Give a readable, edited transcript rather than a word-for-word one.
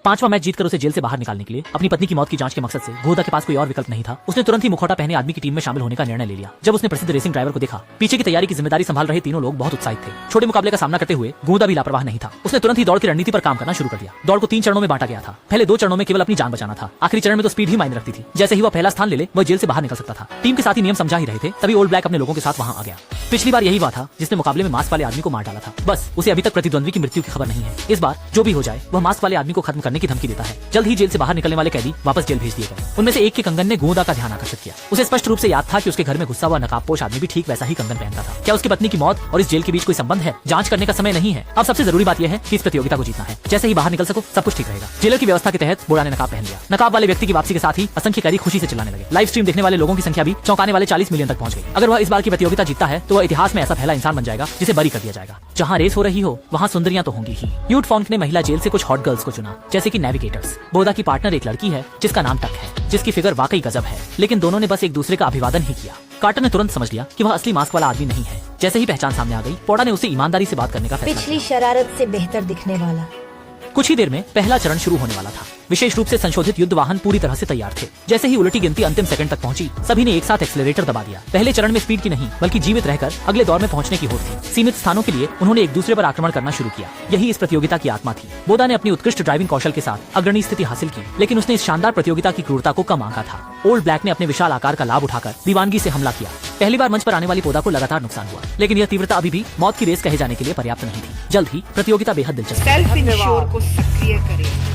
5वां मैच जीतकर उसे जेल से बाहर निकालने के लिए अपनी पत्नी की मौत की जांच के मकसद से गोदा के पास कोई और विकल्प नहीं था। उसने तुरंत ही मुखौटा पहने आदमी की टीम में शामिल होने का निर्णय ले लिया। जब उसने प्रसिद्ध रेसिंग ड्राइवर को देखा, पीछे की तैयारी की जिम्मेदारी संभाल रहे तीनों लोग बहुत उत्साहित थे। छोटे मुकाबले का सामना करते हुए गोदा भी लापरवाह नहीं था। उसने तुरंत ही दौड़ की रणनीति पर काम करना शुरू कर दिया। दौड़ को 3 चरणों में बांटा गया था। पहले 2 चरणों में केवल अपनी जान बचाना था, आखिरी चरण में तो स्पीड ही मायने रखती थी। जैसे ही वह पहला स्थान ले ले, वह जेल से बाहर निकल सकता था। टीम के साथ ही नियम समझा ही रहे थे, तभी ओल्ड ब्लैक अपने लोगों के साथ वहां आ गया। पिछली बार यही हुआ था जिसने मुकाबले में मास्क वाले आदमी को मार डाला था। बस उसे अभी तक प्रतिद्वंद्वी की मृत्यु की खबर नहीं है। इस बार जो भी हो जाए, वह मास्क वाले आदमी को खत्म करने की धमकी देता है। जल्द ही जेल से बाहर निकलने वाले कैदी वापस जेल भेज दिए गए। उनमें से एक के कंगन ने गोदा का ध्यान आकर्षित किया। उसे स्पष्ट रूप से याद था कि उसके घर में गुस्सा हुआ नकाबपोश आदमी भी ठीक वैसा ही कंगन पहनता था। क्या उसकी पत्नी की मौत और इस जेल के बीच कोई संबंध है? जांच करने का समय नहीं है। अब सबसे जरूरी बात यह है कि इस प्रतियोगिता को जीतना है। जैसे ही बाहर निकल सको, सब कुछ ठीक रहेगा। जेलर की व्यवस्था के तहत बोड़ा ने नकाब पहन लिया। नकाब वाले व्यक्ति की वापसी के साथ ही असंख्य कैदी खुशी से चिल्लाने लगे। लाइव स्ट्रीम देखने वाले लोगों की संख्या भी चौंकाने वाले 40 मिलियन तक पहुंच गई। अगर वह इस बार की प्रतियोगिता जीतता है तो वह इतिहास में ऐसा पहला इंसान बन जाएगा जिसे बरी कर दिया जाएगा। जहाँ रेस हो रही हो, वहाँ सुंदरियां तो होंगी ही। यूट फॉन्ट ने महिला जेल से कुछ हॉट गर्ल्स को चुना, जैसे कि नेविगेटर्स। बोदा की पार्टनर एक लड़की है जिसका नाम टक है, जिसकी फिगर वाकई गजब है। लेकिन दोनों ने बस एक दूसरे का अभिवादन ही किया। कार्टर ने तुरंत समझ लिया कि वह असली मास्क वाला आदमी नहीं है। जैसे ही पहचान सामने आ गई, पोड़ा ने उसे ईमानदारी से बात करने का फैसला पिछली शरारत से बेहतर दिखने वाला। कुछ ही देर में पहला चरण शुरू होने वाला था। विशेष रूप से संशोधित युद्ध वाहन पूरी तरह से तैयार थे। जैसे ही उलटी गिनती अंतिम सेकंड तक पहुंची, सभी ने एक साथ एक्सेलरेटर दबा दिया। पहले चरण में स्पीड की नहीं, बल्कि जीवित रहकर अगले दौर में पहुंचने की होड़ थी। सीमित स्थानों के लिए उन्होंने एक दूसरे पर आक्रमण करना शुरू किया। यही इस प्रतियोगिता की आत्मा थी। बोदा ने अपनी उत्कृष्ट ड्राइविंग कौशल के साथ अग्रणी स्थिति हासिल की, लेकिन उसने इस शानदार प्रतियोगिता की क्रूरता को कम आंका था। ओल्ड ब्लैक ने अपने विशाल आकार का लाभ उठाकर दीवानगी से हमला किया। पहली बार मंच पर आने वाली पोदा को लगातार नुकसान हुआ, लेकिन यह तीव्रता अभी भी मौत की रेस कहे जाने के लिए पर्याप्त नहीं थी। जल्द ही प्रतियोगिता बेहद दिलचस्प सेल्फ इंश्योर को सक्रिय करें।